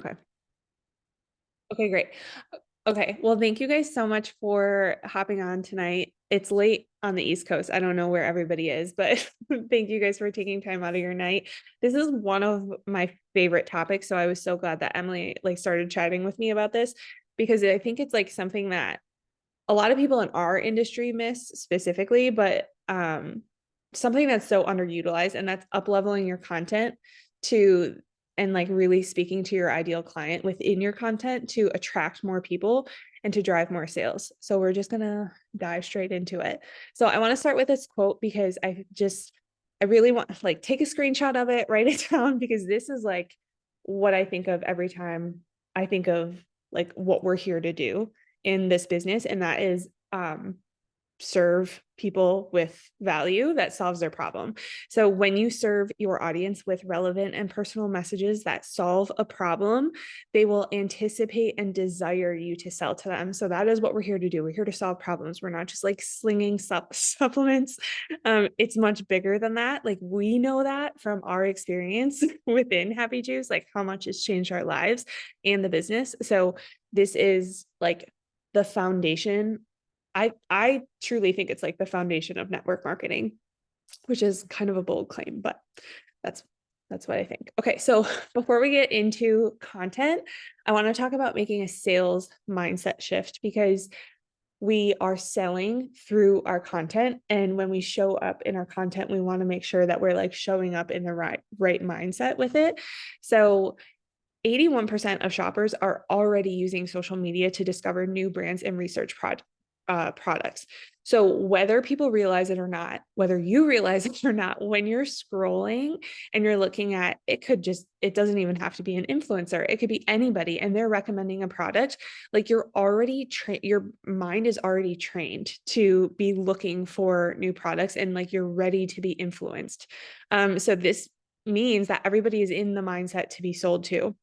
Okay. Okay, great. Okay. Well, thank you guys so much for hopping on tonight. It's late on the East Coast. I don't know where everybody is, but thank you guys for taking time out of your night. This is one of my favorite topics. So I was so glad that Emily like started chatting with me about this because I think it's like something that a lot of people in our industry miss specifically, but something that's so underutilized, and that's up leveling your content to and like really speaking to your ideal client within your content to attract more people and to drive more sales. So we're just gonna dive straight into it. So I want to start with this quote because I really want like take a screenshot of it, write it down because this is like what I think of every time I think of like what we're here to do in this business, and that is serve people with value that solves their problem. So when you serve your audience with relevant and personal messages that solve a problem, they will anticipate and desire you to sell to them. So that is what we're here to do. We're here to solve problems. We're not just like slinging supplements. It's much bigger than that. Like we know that from our experience within Happy Juice, like how much it's changed our lives and the business. So this is like the foundation. I truly think it's like the foundation of network marketing, which is kind of a bold claim, but that's that's what I think. Okay, so before we get into content, I want to talk about making a sales mindset shift because we are selling through our content, and when we show up in our content, we want to make sure that we're like showing up in the right mindset with it. So 81% of shoppers are already using social media to discover new brands and research products. So whether people realize it or not, whether you realize it or not, when you're scrolling and you're looking at, it doesn't even have to be an influencer. It could be anybody and they're recommending a product. Like your mind is already trained to be looking for new products and like you're ready to be influenced. So this means that everybody is in the mindset to be sold to.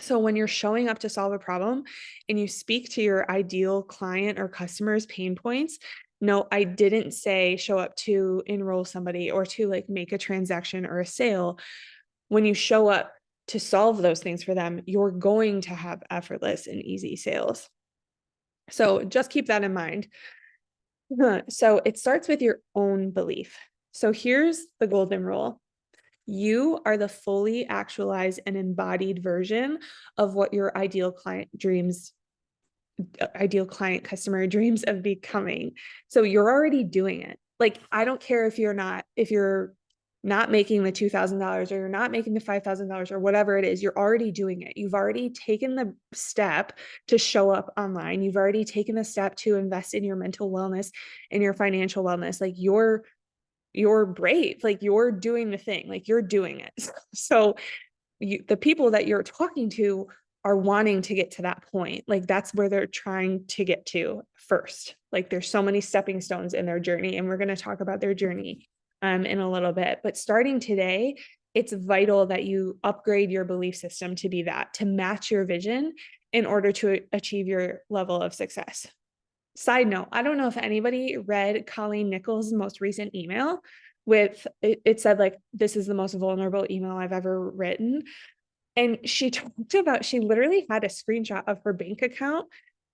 So when you're showing up to solve a problem and you speak to your ideal client or customer's pain points, no, I didn't say show up to enroll somebody or to like make a transaction or a sale. When you show up to solve those things for them, you're going to have effortless and easy sales. So just keep that in mind. So it starts with your own belief. So here's the golden rule. You are the fully actualized and embodied version of what your ideal client customer dreams of becoming. So you're already doing it. Like, I don't care if you're not making the $2,000 or you're not making the $5,000 or whatever it is, you're already doing it. You've already taken the step to show up online. You've already taken the step to invest in your mental wellness and your financial wellness. Like you're brave, like you're doing the thing, like you're doing it. So the people that you're talking to are wanting to get to that point. Like that's where they're trying to get to first. Like there's so many stepping stones in their journey, and we're going to talk about their journey in a little bit. But starting today, it's vital that you upgrade your belief system to be that, to match your vision in order to achieve your level of success. Side note, I don't know if anybody read Colleen Nichols' most recent email with it said like, this is the most vulnerable email I've ever written. And she talked about, she literally had a screenshot of her bank account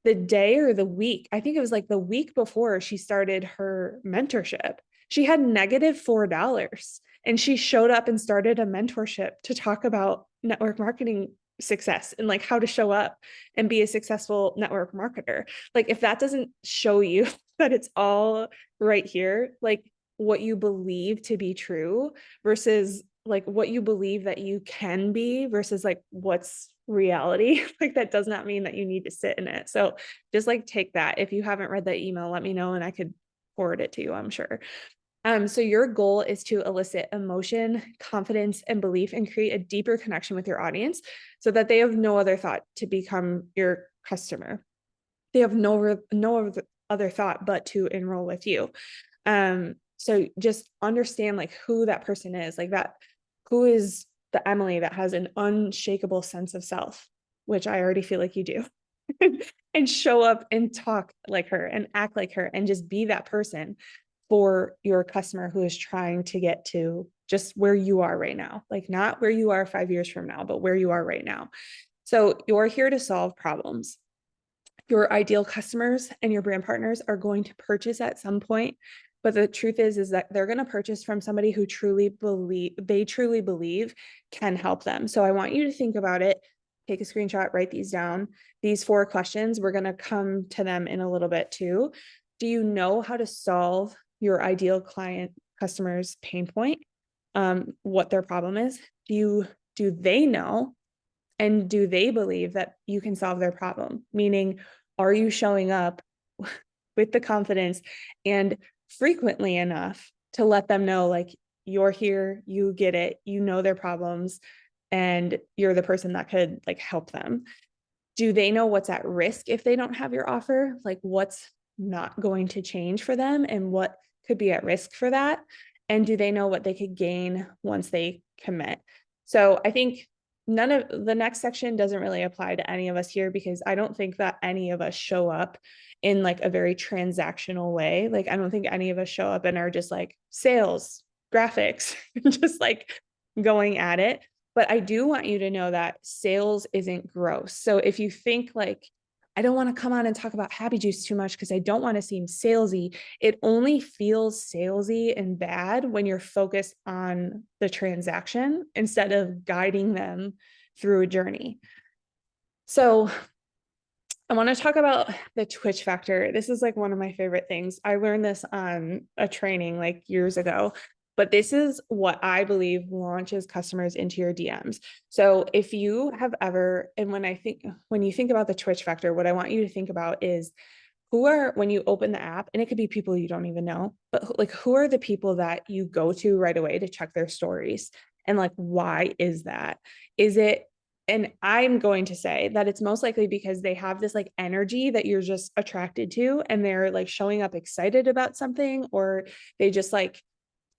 the day or the week. I think it was like the week before she started her mentorship. She had -$4 and she showed up and started a mentorship to talk about network marketing success and like how to show up and be a successful network marketer. Like if that doesn't show you that it's all right here, like what you believe to be true versus like what you believe that you can be versus like what's reality, like that does not mean that you need to sit in it. So just like take that. If you haven't read that email, let me know and I could forward it to you, I'm sure. So your goal is to elicit emotion, confidence, and belief and create a deeper connection with your audience so that they have no other thought to become your customer. They have no other thought but to enroll with you. So just understand like who that person is, like that, who is the Emily that has an unshakable sense of self, which I already feel like you do. And show up and talk like her and act like her and just be that person for your customer who is trying to get to just where you are right now, like not where you are 5 years from now, but where you are right now. So you're here to solve problems. Your ideal customers and your brand partners are going to purchase at some point. But the truth is that they're going to purchase from somebody who truly believe can help them. So I want you to think about it, take a screenshot, write these down. These 4 questions, we're going to come to them in a little bit too. Do you know how to solve your ideal client customer's pain point? What their problem is? Do they know? And do they believe that you can solve their problem? Meaning, are you showing up with the confidence and frequently enough to let them know, like, you're here, you get it, you know their problems, and you're the person that could like help them? Do they know what's at risk if they don't have your offer? Like, what's not going to change for them and what could be at risk for that? And do they know what they could gain once they commit? So I think none of the next section doesn't really apply to any of us here, because I don't think that any of us show up in like a very transactional way. Like, I don't think any of us show up and are just like sales, graphics, just like going at it. But I do want you to know that sales isn't gross. So if you think like, I don't want to come on and talk about Happy Juice too much because I don't want to seem salesy, it only feels salesy and bad when you're focused on the transaction instead of guiding them through a journey. So I want to talk about the Twitch factor. This is like one of my favorite things. I learned this on a training like years ago, but this is what I believe launches customers into your DMs. So if you have ever, and when you think about the Twitch factor, what I want you to think about is when you open the app, and it could be people you don't even know, but like, who are the people that you go to right away to check their stories? And like, why is that? And I'm going to say that it's most likely because they have this like energy that you're just attracted to, and they're like showing up excited about something, or they just like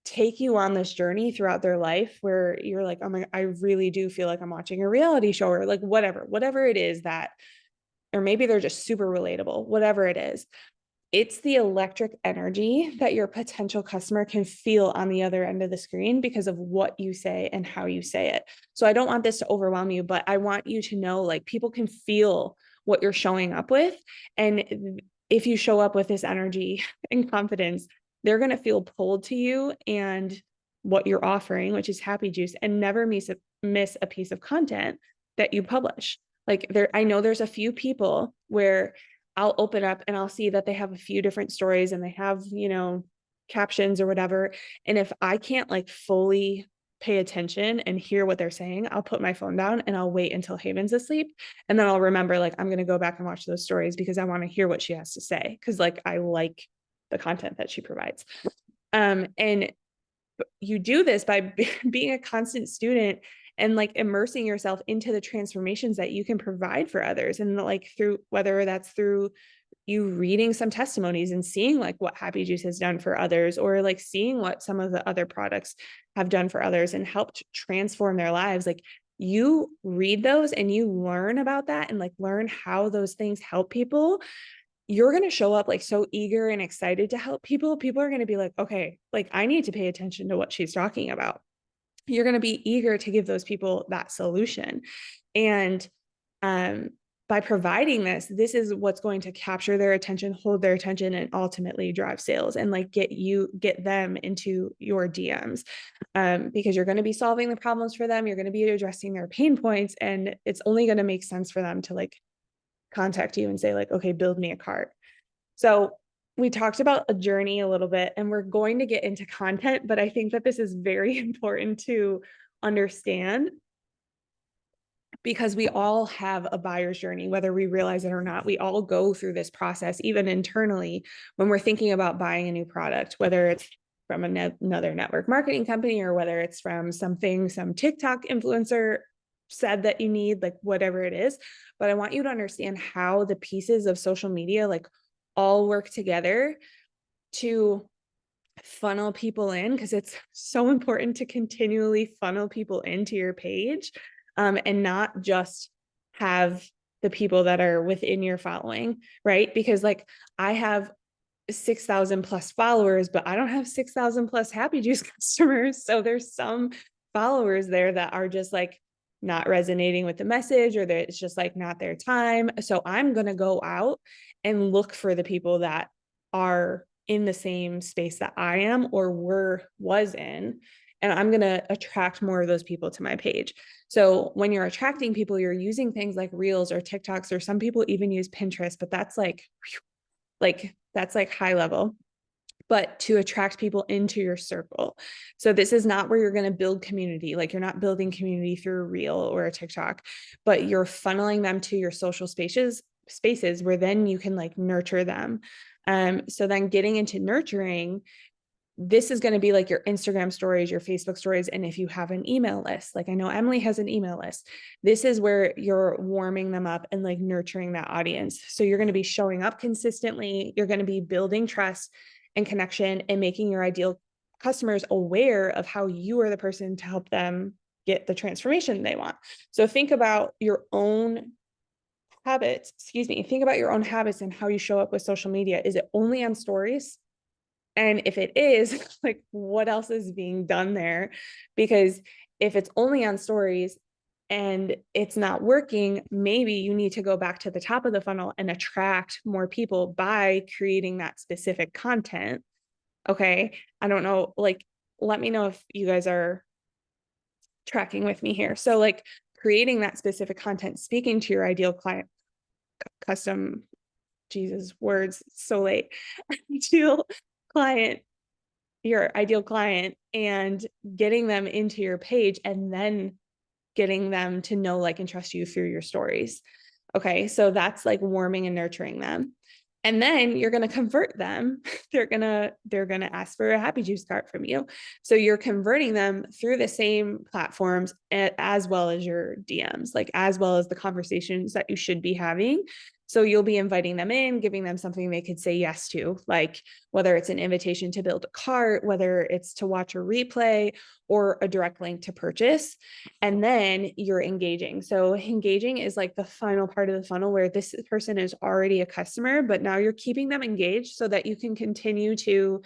take you on this journey throughout their life where you're like, oh my, I really do feel like I'm watching a reality show, or like whatever it is that, or maybe they're just super relatable, whatever it is. It's the electric energy that your potential customer can feel on the other end of the screen because of what you say and how you say it. So I don't want this to overwhelm you, but I want you to know, like, people can feel what you're showing up with. And if you show up with this energy and confidence, they're going to feel pulled to you and what you're offering, which is Happy Juice, and never miss a piece of content that you publish. Like, I know there's a few people where I'll open up and I'll see that they have a few different stories and they have, captions or whatever. And if I can't like fully pay attention and hear what they're saying, I'll put my phone down and I'll wait until Haven's asleep. And then I'll remember, like, I'm going to go back and watch those stories because I want to hear what she has to say. Cause like, I like the content that she provides. And you do this by being a constant student and like immersing yourself into the transformations that you can provide for others. And like, through, whether that's through you reading some testimonies and seeing like what Happy Juice has done for others, or like seeing what some of the other products have done for others and helped transform their lives. Like, you read those and you learn about that and like learn how those things help people. You're going to show up like so eager and excited to help people. People are going to be like, okay, like, I need to pay attention to what she's talking about. You're going to be eager to give those people that solution. And by providing this is what's going to capture their attention, hold their attention, and ultimately drive sales and like get them into your DMs, because you're going to be solving the problems for them. You're going to be addressing their pain points, and it's only going to make sense for them to like contact you and say like, okay, build me a cart. So we talked about a journey a little bit, and we're going to get into content, but I think that this is very important to understand, because we all have a buyer's journey, whether we realize it or not. We all go through this process, even internally, when we're thinking about buying a new product, whether it's from another network marketing company, or whether it's from some TikTok influencer said that you need, like, whatever it is. But I want you to understand how the pieces of social media like all work together to funnel people in, because it's so important to continually funnel people into your page, and not just have the people that are within your following, right? Because like, I have 6,000 plus followers, but I don't have 6,000 plus Happy Juice customers. So there's some followers there that are just like not resonating with the message, or that it's just like not their time. So I'm going to go out and look for the people that are in the same space that I am or was in, and I'm going to attract more of those people to my page. So when you're attracting people, you're using things like Reels or TikToks, or some people even use Pinterest, but that's like that's like high level, but to attract people into your circle. So this is not where you're going to build community. Like, you're not building community through a Reel or a TikTok, but you're funneling them to your social spaces where then you can like nurture them. So then getting into nurturing, this is going to be like your Instagram stories, your Facebook stories. And if you have an email list, like I know Emily has an email list, this is where you're warming them up and like nurturing that audience. So you're going to be showing up consistently. You're going to be building trust and connection and making your ideal customers aware of how you are the person to help them get the transformation they want. So think about your own habits, think about your own habits and how you show up with social media. Is it only on stories? And if it is, like, what else is being done there? Because if it's only on stories and it's not working, maybe you need to go back to the top of the funnel and attract more people by creating that specific content. Okay. I don't know, like, let me know if you guys are tracking with me here. So like creating that specific content, speaking to your ideal client, custom, Jesus, words, so late, ideal client, your ideal client, and getting them into your page, and then getting them to know, like, and trust you through your stories. Okay. So that's like warming and nurturing them. And then you're going to convert them. they're going to ask for a happy juice cart from you. So you're converting them through the same platforms as well as your DMs, like as well as the conversations that you should be having. So you'll be inviting them in, giving them something they could say yes to, like whether it's an invitation to build a cart, whether it's to watch a replay, or a direct link to purchase. And then you're engaging. So engaging is like the final part of the funnel where this person is already a customer, but now you're keeping them engaged so that you can continue to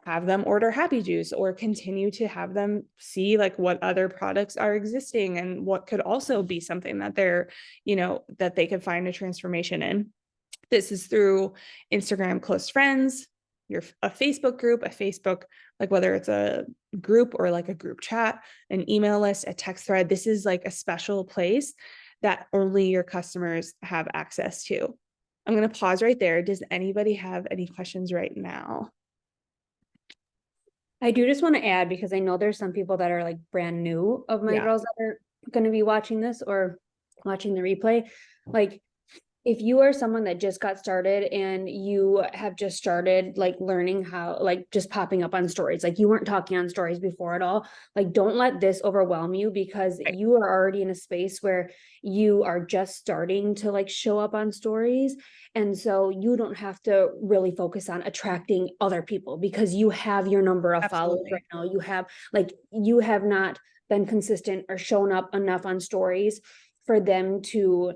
have them order happy juice, or continue to have them see like what other products are existing and what could also be something that they're, that they could find a transformation in. This is through Instagram close friends, a Facebook group, like whether it's a group or like a group chat, an email list, a text thread. This is like a special place that only your customers have access to. I'm going to pause right there. Does anybody have any questions right now? I do just want to add, because I know there's some people that are like brand new of my girls that are going to be watching this or watching the replay. Like, if you are someone that just got started and you have just started like learning how, like just popping up on stories, like you weren't talking on stories before at all, like don't let this overwhelm you, because you are already in a space where you are just starting to like show up on stories. And so you don't have to really focus on attracting other people, because you have your number of followers right now. You have not been consistent or shown up enough on stories for them to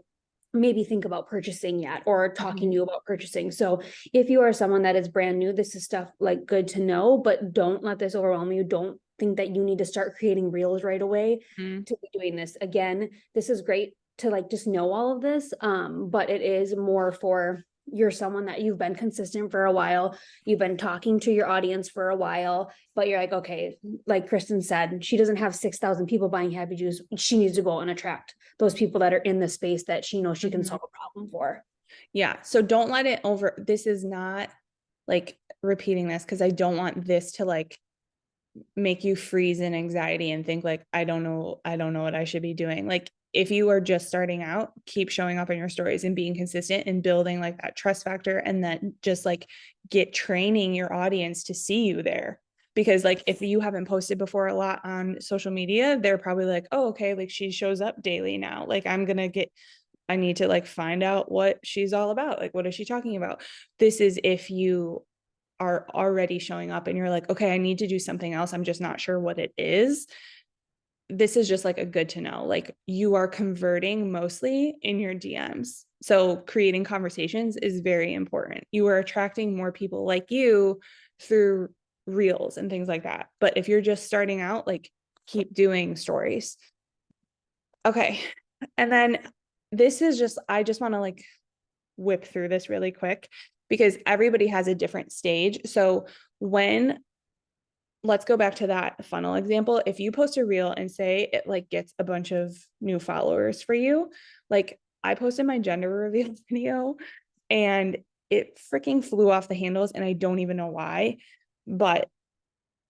maybe think about purchasing yet, or talking to you about purchasing. So if you are someone that is brand new, this is stuff like good to know, but don't let this overwhelm you. Don't think that you need to start creating reels right away to be doing this. Again, this is great to like just know all of this, but it is more for, you're someone that you've been consistent for a while, you've been talking to your audience for a while, but you're like, okay, like Kristen said, she doesn't have 6,000 people buying happy juice. She needs to go and attract those people that are in the space that she knows she can solve a problem for. Yeah. So don't let it this is not like repeating this, because I don't want this to like make you freeze in anxiety and think like, I don't know what I should be doing. Like, if you are just starting out, keep showing up in your stories and being consistent and building like that trust factor, and then just like get training your audience to see you there. Because like, if you haven't posted before a lot on social media, they're probably like, oh, okay, like she shows up daily now. Like I need to like find out what she's all about. Like, what is she talking about? This is if you are already showing up and you're like, okay, I need to do something else, I'm just not sure what it is. This is just like a good to know, like you are converting mostly in your DMs. So creating conversations is very important. You are attracting more people like you through reels and things like that. But if you're just starting out, like keep doing stories. Okay. And then this is just, I just want to like whip through this really quick because everybody has a different stage. So let's go back to that funnel example. If you post a reel and say it like gets a bunch of new followers for you, like I posted my gender reveal video and it freaking flew off the handles and I don't even know why, but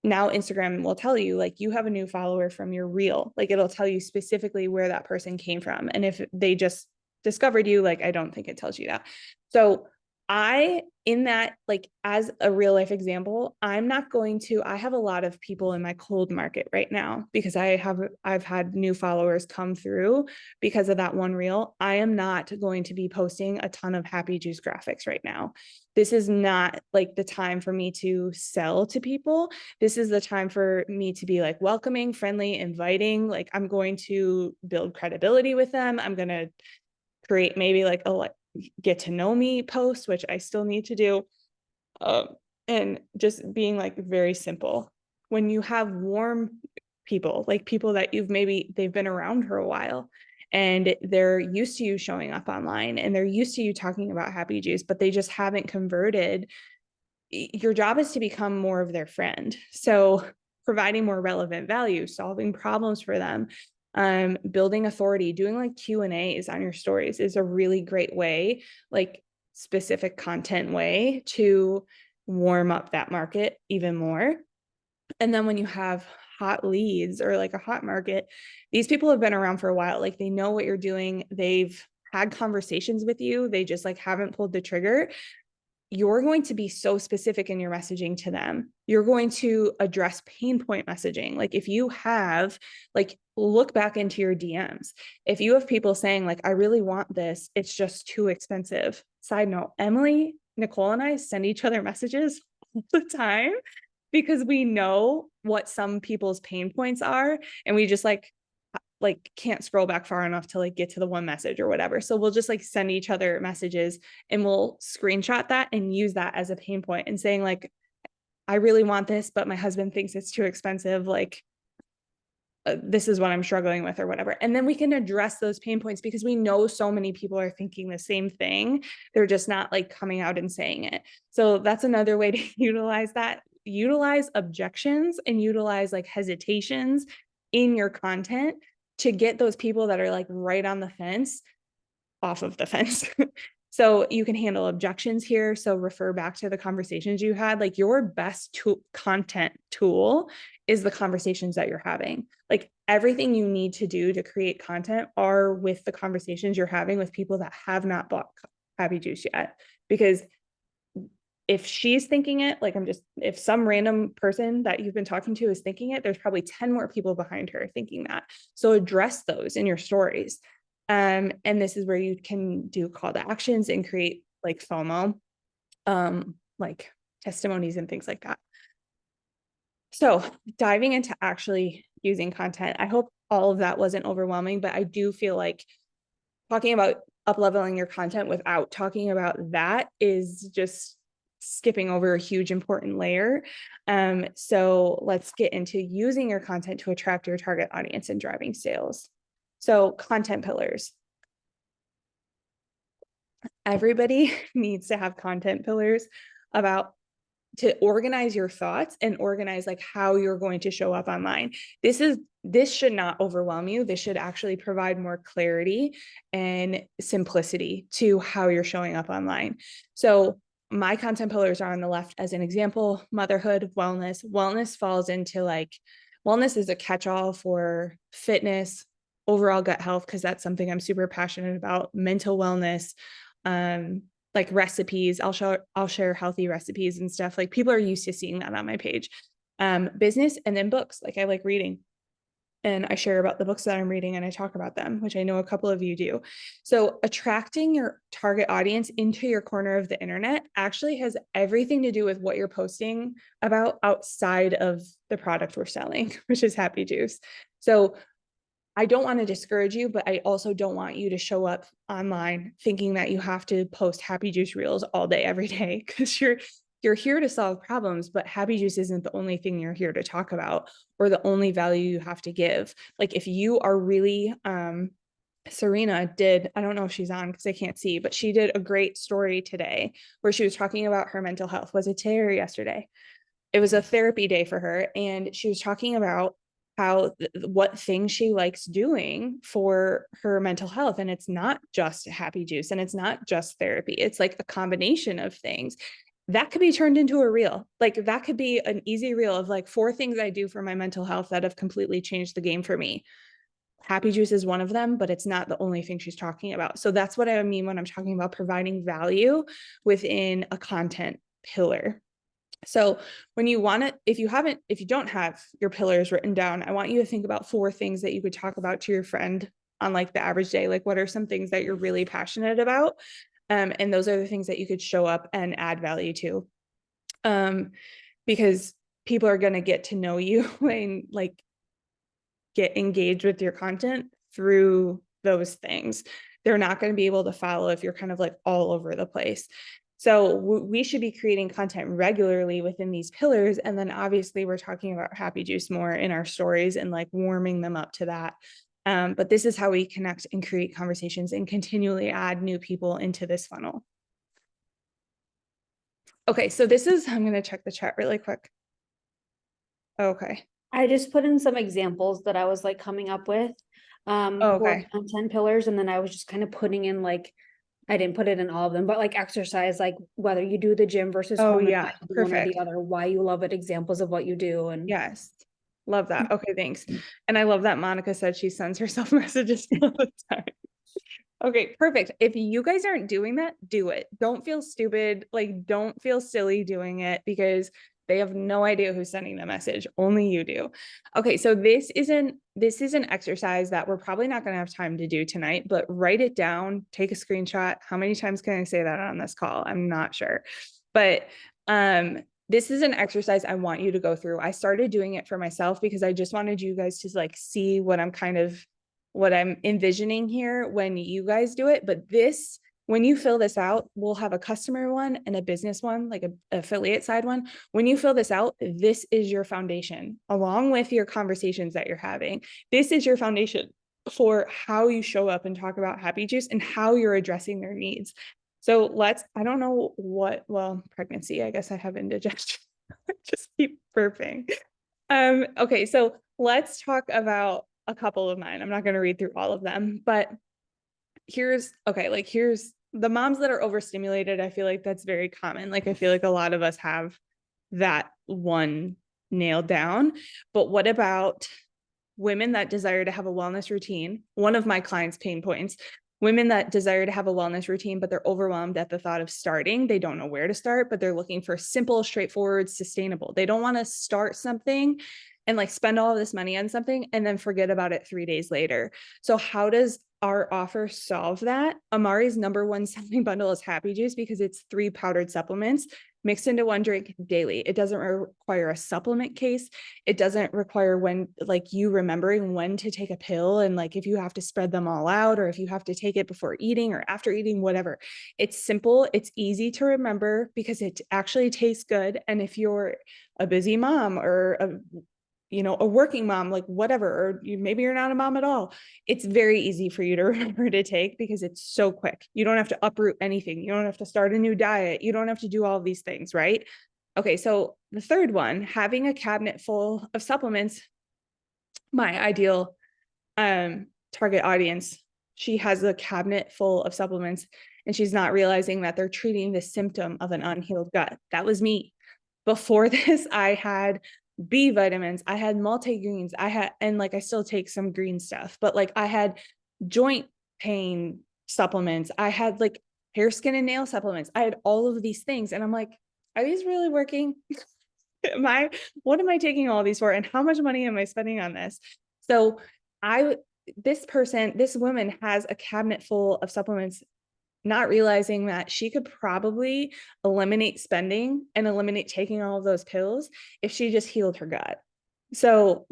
now Instagram will tell you like you have a new follower from your reel. Like it'll tell you specifically where that person came from. And if they just discovered you, like I don't think it tells you that. So in that, like as a real life example, I have a lot of people in my cold market right now because I've had new followers come through because of that one reel. I am not going to be posting a ton of Happy Juice graphics right now. This is not like the time for me to sell to people. This is the time for me to be like welcoming, friendly, inviting. Like I'm going to build credibility with them. I'm going to create maybe like a get to know me post, which I still need to do. And just being like very simple. When you have warm people, like people that they've been around for a while and they're used to you showing up online and they're used to you talking about Happy Juice, but they just haven't converted. Your job is to become more of their friend. So providing more relevant value, solving problems for them, building authority, doing like Q&As on your stories is a really great way, like specific content way to warm up that market even more. And then when you have hot leads or like a hot market, these people have been around for a while. Like they know what you're doing. They've had conversations with you. They just like haven't pulled the trigger. You're going to be so specific in your messaging to them. You're going to address pain point messaging. Like if you have, like, look back into your DMs. If you have people saying like, I really want this, it's just too expensive. Side note, Emily, Nicole, and I send each other messages all the time because we know what some people's pain points are. And we just like can't scroll back far enough to like get to the one message or whatever. So we'll just like send each other messages and we'll screenshot that and use that as a pain point and saying like, I really want this, but my husband thinks it's too expensive. Like, this is what I'm struggling with or whatever. And then we can address those pain points because we know so many people are thinking the same thing. They're just not like coming out and saying it. So that's another way to utilize that. Utilize objections and utilize like hesitations in your content to get those people that are like right on the fence off of the fence. So you can handle objections here. So refer back to the conversations you had. Like your best content tool is the conversations that you're having. Like everything you need to do to create content are with the conversations you're having with people that have not bought Happy Juice yet. Because if she's thinking it, like if some random person that you've been talking to is thinking it, there's probably 10 more people behind her thinking that. So address those in your stories. And this is where you can do call to actions and create like FOMO, like testimonies and things like that. So diving into actually using content, I hope all of that wasn't overwhelming, but I do feel like talking about up-leveling your content without talking about that is just skipping over a huge important layer. So let's get into using your content to attract your target audience and driving sales. So content pillars. Everybody needs to have content pillars to organize your thoughts and organize like how you're going to show up online. This should not overwhelm you. This should actually provide more clarity and simplicity to how you're showing up online. So my content pillars are on the left as an example: motherhood, wellness. Wellness falls into like, wellness is a catch-all for fitness, overall gut health, because that's something I'm super passionate about, mental wellness, like recipes. I'll share healthy recipes and stuff. Like people are used to seeing that on my page. Business, and then books. Like I like reading and I share about the books that I'm reading and I talk about them, which I know a couple of you do. So attracting your target audience into your corner of the internet actually has everything to do with what you're posting about outside of the product we're selling, which is Happy Juice. So I don't want to discourage you, but I also don't want you to show up online thinking that you have to post Happy Juice reels all day, every day, because you're here to solve problems, but Happy Juice isn't the only thing you're here to talk about or the only value you have to give. Like if you are really, Serena did, I don't know if she's on because I can't see, but she did a great story today where she was talking about her mental health. Was it today or yesterday? It was a therapy day for her. And she was talking about how what things she likes doing for her mental health. And it's not just Happy Juice and it's not just therapy. It's like a combination of things that could be turned into a reel. Like that could be an easy reel of like 4 things I do for my mental health that have completely changed the game for me. Happy Juice is one of them, but it's not the only thing she's talking about. So that's what I mean when I'm talking about providing value within a content pillar. So when you want it, if you don't have your pillars written down, I want you to think about 4 things that you could talk about to your friend on like the average day. Like what are some things that you're really passionate about? And those are the things that you could show up and add value to. Because people are going to get to know you and like get engaged with your content through those things. They're not going to be able to follow if you're kind of like all over the place. So we should be creating content regularly within these pillars. And then obviously we're talking about Happy Juice more in our stories and like warming them up to that. But this is how we connect and create conversations and continually add new people into this funnel. Okay, so this is, I'm going to check the chat really quick. Okay. I just put in some examples that I was like coming up with for Okay. content pillars, and then I was just kind of putting in like, I didn't put it in all of them, but like exercise, like whether you do the gym versus Oh home, yeah, one or perfect. the other, why you love it, examples of what you do. And Yes. Love that. Okay, thanks. And I love that Monica said she sends herself messages all the time. Okay, perfect. If you guys aren't doing that, do it. Don't feel stupid. Like, don't feel silly doing it because they have no idea who's sending the message. Only you do. Okay, so this is an exercise that we're probably not going to have time to do tonight, but write it down, take a screenshot. How many times can I say that on this call? I'm not sure. But this is an exercise I want you to go through. I started doing it for myself because I just wanted you guys to like see what I'm envisioning here when you guys do it. But this, when you fill this out, we'll have a customer one and a business one, like an affiliate side one. When you fill this out, this is your foundation along with your conversations that you're having. This is your foundation for how you show up and talk about Happy Juice and how you're addressing their needs. So I don't know pregnancy, I guess I have indigestion. Just keep burping. Okay, so let's talk about a couple of mine. I'm not going to read through all of them, but here's the moms that are overstimulated. I feel like that's very common. Like, I feel like a lot of us have that one nailed down, but what about women that desire to have a wellness routine? One of my clients' pain points, women that desire to have a wellness routine, but they're overwhelmed at the thought of starting. They don't know where to start, but they're looking for simple, straightforward, sustainable. They don't want to start something and like spend all of this money on something and then forget about it 3 days later. So how does our offer solve that? Amari's number one selling bundle is Happy Juice because it's 3 powdered supplements mixed into one drink daily. It doesn't require a supplement case. It doesn't require you remembering when to take a pill and like if you have to spread them all out or if you have to take it before eating or after eating, whatever. It's simple. It's easy to remember because it actually tastes good. And if you're a busy mom or a working mom, like whatever, or maybe you're not a mom at all, it's very easy for you to remember to take because it's so quick. You don't have to uproot anything. You don't have to start a new diet. You don't have to do all of these things, right? Okay, so the third one, having a cabinet full of supplements, my ideal target audience, she has a cabinet full of supplements and she's not realizing that they're treating the symptom of an unhealed gut. That was me. Before this, I had B vitamins, I had multi-greens, and I still take some green stuff, but like I had joint pain supplements, I had like hair, skin, and nail supplements. I had all of these things. And I'm like, are these really working? What am I taking all these for? And how much money am I spending on this? So this woman has a cabinet full of supplements, not realizing that she could probably eliminate spending and eliminate taking all of those pills if she just healed her gut. So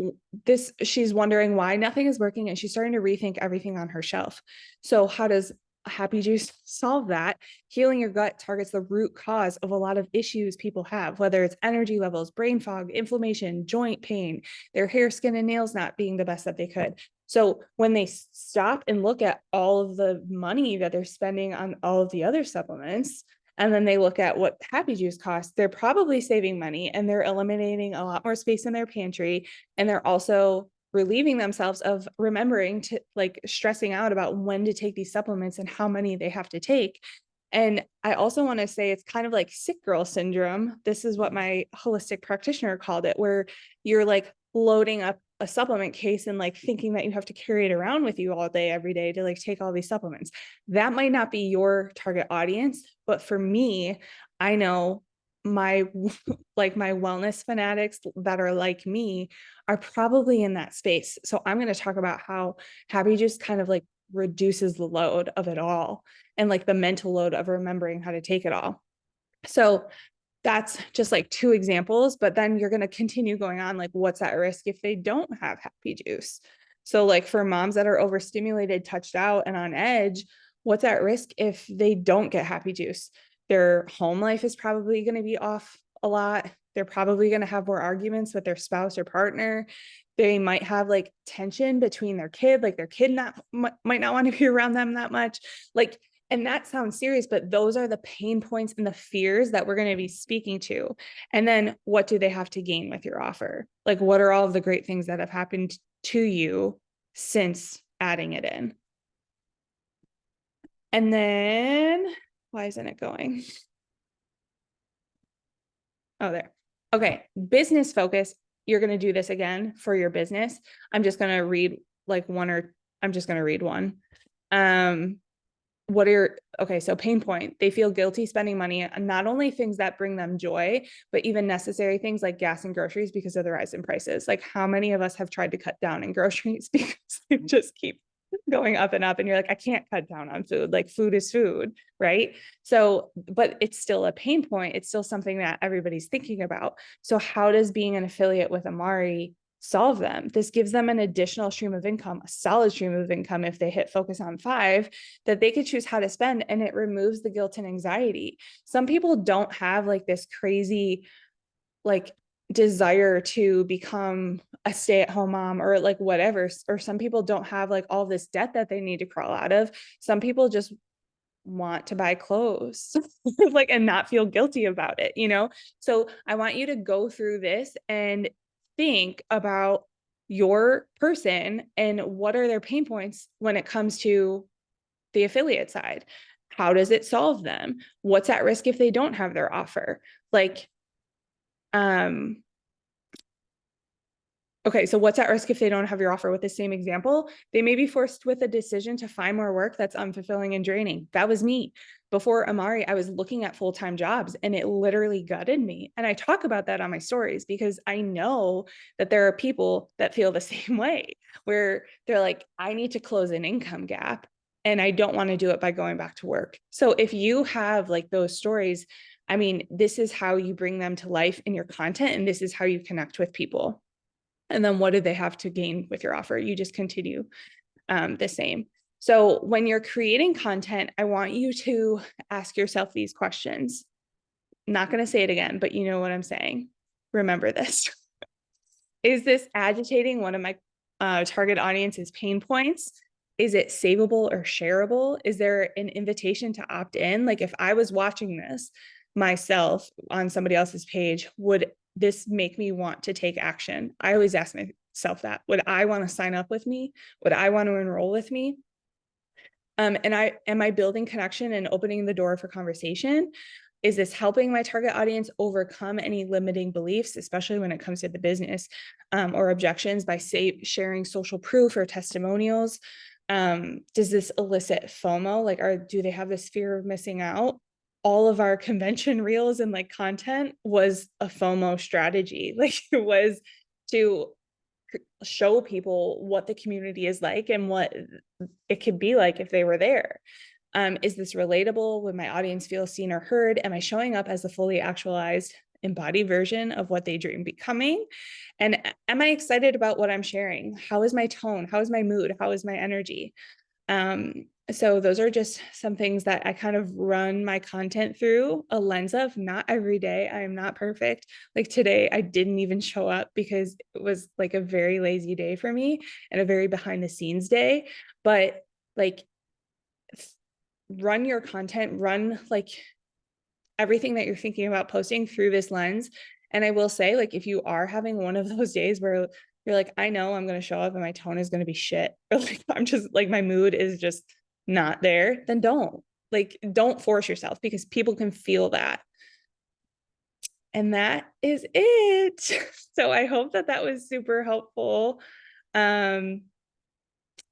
she's wondering why nothing is working and she's starting to rethink everything on her shelf. So how does Happy Juice solve that. Healing your gut targets the root cause of a lot of issues people have, whether it's energy levels, brain fog, inflammation, joint pain, their hair, skin, and nails not being the best that they could. So when they stop and look at all of the money that they're spending on all of the other supplements, and then they look at what Happy Juice costs, they're probably saving money and they're eliminating a lot more space in their pantry. And they're also relieving themselves of remembering to like stressing out about when to take these supplements and how many they have to take. And I also want to say it's kind of like sick girl syndrome. This is what my holistic practitioner called it, where you're like loading up a supplement case and like thinking that you have to carry it around with you all day, every day to like take all these supplements. That might not be your target audience, but for me, I know my like my wellness fanatics that are like me are probably in that space. So I'm going to talk about how Happy Juice kind of like reduces the load of it all and like the mental load of remembering how to take it all. So that's just like two examples, but then you're going to continue going on like what's at risk if they don't have Happy Juice. So like for moms that are overstimulated, touched out, and on edge, what's at risk if they don't get Happy Juice? Their home life is probably going to be off a lot. They're probably going to have more arguments with their spouse or partner. They might have like tension between their kid, like their kid might not want to be around them that much. Like, and that sounds serious, but those are the pain points and the fears that we're going to be speaking to. And then what do they have to gain with your offer? Like, what are all of the great things that have happened to you since adding it in? And then, why isn't it going? Oh, there. Okay. Business focus. You're going to do this again for your business. I'm just going to read like I'm just going to read one. So pain point, they feel guilty spending money on not only things that bring them joy, but even necessary things like gas and groceries because of the rise in prices. Like how many of us have tried to cut down in groceries because they just keep going up and up and you're like, I can't cut down on food. Like food is food, right? So, but it's still a pain point. It's still something that everybody's thinking about. So how does being an affiliate with Amari solve them? This gives them an additional stream of income, a solid stream of income if they hit focus on 5 that they could choose how to spend, and it removes the guilt and anxiety. Some people don't have like this crazy like desire to become a stay-at-home mom or like whatever, or some people don't have like all this debt that they need to crawl out of. Some people just want to buy clothes like and not feel guilty about it, you know? So I want you to go through this and think about your person and what are their pain points when it comes to the affiliate side. How does it solve them? What's at risk if they don't have their offer? Like, okay, so what's at risk if they don't have your offer? With the same example, they may be forced with a decision to find more work that's unfulfilling and draining. That was me. Before Amari, I was looking at full-time jobs and it literally gutted me. And I talk about that on my stories because I know that there are people that feel the same way, where they're like, I need to close an income gap and I don't want to do it by going back to work. So if you have like those stories, I mean, this is how you bring them to life in your content, and this is how you connect with people. And then what do they have to gain with your offer? You just continue the same. So when you're creating content, I want you to ask yourself these questions. Not going to say it again, but you know what I'm saying. Remember this. Is this agitating one of my target audience's pain points? Is it savable or shareable? Is there an invitation to opt in? Like if I was watching this myself on somebody else's page, would this make me want to take action? I always ask myself that. Would I want to sign up with me? Would I want to enroll with me? And am I building connection and opening the door for conversation? Is this helping my target audience overcome any limiting beliefs, especially when it comes to the business or objections by sharing social proof or testimonials? Does this elicit FOMO? Like, do they have this fear of missing out? All of our convention reels and like content was a FOMO strategy. Like it was to show people what the community is like and what it could be like if they were there. Is this relatable? Would my audience feel seen or heard? Am I showing up as a fully actualized embodied version of what they dream becoming? And am I excited about what I'm sharing? How is my tone? How is my mood? How is my energy? So those are just some things that I kind of run my content through a lens of. Not every day. I am not perfect. Like today, I didn't even show up because it was like a very lazy day for me and a very behind the scenes day. But like, run your content, run like everything that you're thinking about posting through this lens. And I will say, like, if you are having one of those days where you're like, I know I'm going to show up and my tone is going to be shit, or like, I'm just like, my mood is just not there, then don't force yourself, because people can feel that. And that is it. So I hope that that was super helpful. And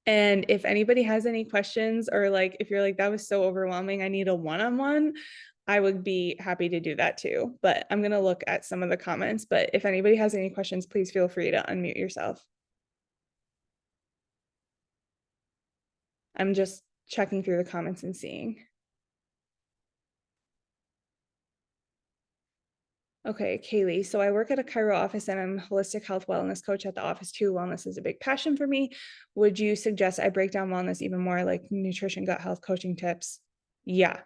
if anybody has any questions, or like, if you're like, that was so overwhelming, I need a one-on-one, I would be happy to do that too. But I'm going to look at some of the comments. But if anybody has any questions, please feel free to unmute yourself. I'm just checking through the comments and seeing. Okay, Kaylee. So I work at a chiro office and I'm a holistic health wellness coach at the office too. Wellness is a big passion for me. Would you suggest I break down wellness even more, like nutrition, gut health, coaching tips? Yeah,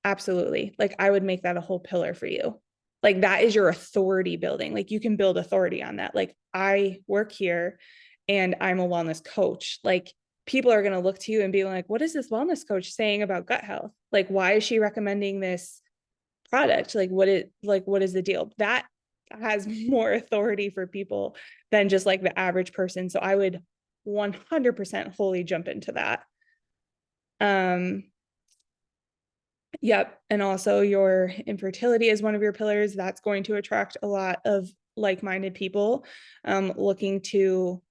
absolutely. Like I would make that a whole pillar for you. Like that is your authority building. Like you can build authority on that. Like I work here and I'm a wellness coach. Like people are going to look to you and be like, what is this wellness coach saying about gut health? Like, why is she recommending this product? Like what is the deal? That has more authority for people than just like the average person. So I would 100% wholly jump into that. Yep. And also your infertility is one of your pillars. That's going to attract a lot of like-minded people looking to,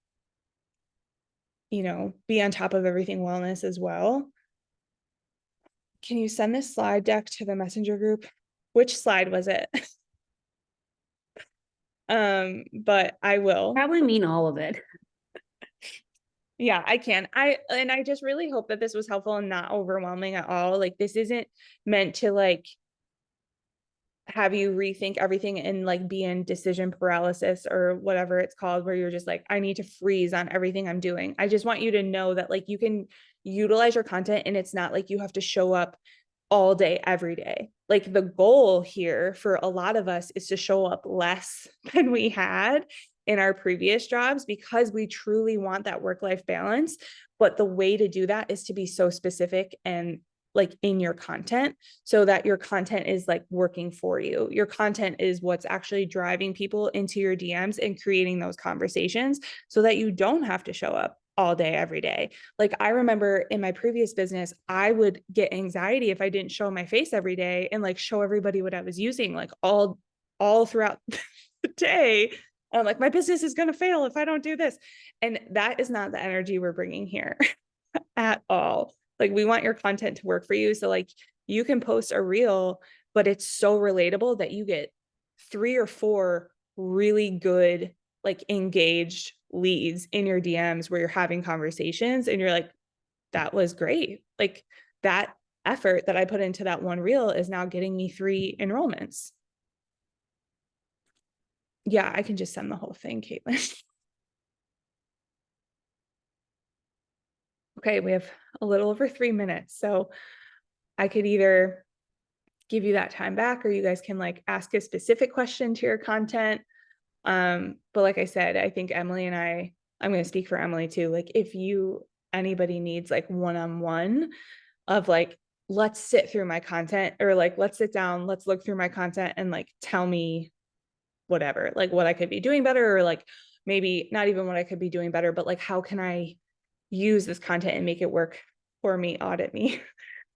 be on top of everything wellness as well. Can you send this slide deck to the messenger group? Which slide was it? But I will Probably mean all of it. Yeah, I can. And I just really hope that this was helpful and not overwhelming at all. Like this isn't meant to like have you rethink everything and like be in decision paralysis or whatever it's called, where you're just like, I need to freeze on everything I'm doing. I just want you to know that like you can utilize your content and it's not like you have to show up all day, every day. Like the goal here for a lot of us is to show up less than we had in our previous jobs, because we truly want that work-life balance. But the way to do that is to be so specific and like in your content, so that your content is like working for you. Your content is what's actually driving people into your DMs and creating those conversations, so that you don't have to show up all day, every day. Like I remember in my previous business, I would get anxiety if I didn't show my face every day and like show everybody what I was using, like all throughout the day. And I'm like, my business is going to fail if I don't do this. And that is not the energy we're bringing here at all. Like we want your content to work for you. So like you can post a reel, but it's so relatable that you get 3 or 4 really good, like engaged leads in your DMs where you're having conversations and you're like, that was great. Like that effort that I put into that one reel is now getting me 3 enrollments. Yeah, I can just send the whole thing, Caitlin. Okay, we have a little over 3 minutes. So I could either give you that time back, or you guys can like ask a specific question to your content. But like I said, I think Emily and I'm going to speak for Emily too. Like if anybody needs like one-on-one of like, let's sit through my content, or like, let's sit down, let's look through my content and like, tell me whatever, like what I could be doing better, or like maybe not even what I could be doing better, but like, how can I use this content and make it work for me, audit me.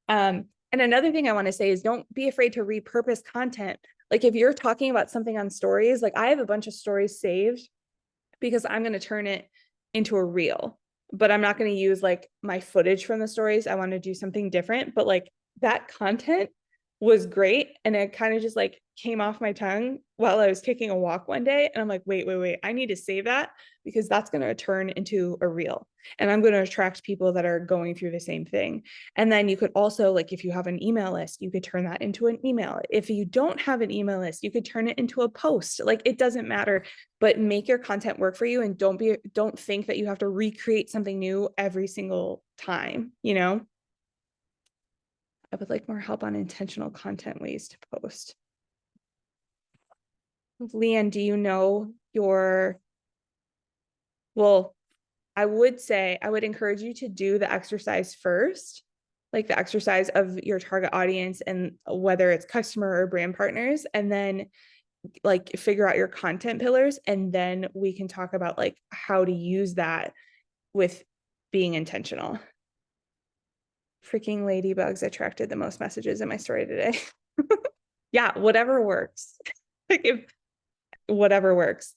And another thing I want to say is don't be afraid to repurpose content. Like if you're talking about something on stories, like I have a bunch of stories saved because I'm going to turn it into a reel, but I'm not going to use like my footage from the stories. I want to do something different, but like that content was great. And it kind of just like came off my tongue while I was taking a walk one day. And I'm like, wait, I need to save that, because that's going to turn into a reel and I'm going to attract people that are going through the same thing. And then you could also, like, if you have an email list, you could turn that into an email. If you don't have an email list, you could turn it into a post. Like it doesn't matter, but make your content work for you. And don't think that you have to recreate something new every single time, I would like more help on intentional content ways to post. Leanne, do you know well, I would say, I would encourage you to do the exercise first, like the exercise of your target audience and whether it's customer or brand partners, and then like figure out your content pillars. And then we can talk about like how to use that with being intentional. Freaking ladybugs attracted the most messages in my story today. Yeah, whatever works. Like if whatever works.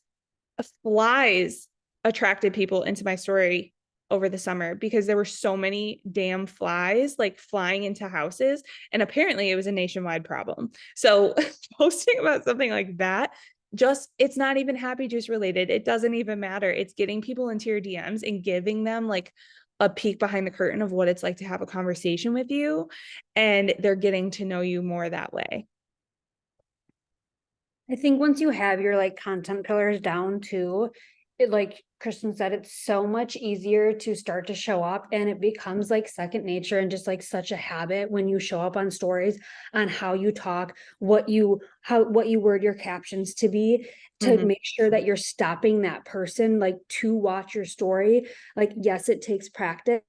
Flies attracted people into my story over the summer because there were so many damn flies like flying into houses, and apparently it was a nationwide problem. So posting about something like that, just it's not even Happy Juice related. It doesn't even matter. It's getting people into your DMs and giving them like a peek behind the curtain of what it's like to have a conversation with you, and they're getting to know you more that way. I think once you have your like content pillars down too, it like Kristen said, it's so much easier to start to show up, and it becomes like second nature and just like such a habit when you show up on stories on how you talk, what you word your captions to be, to make sure that you're stopping that person like to watch your story. Like, yes, it takes practice,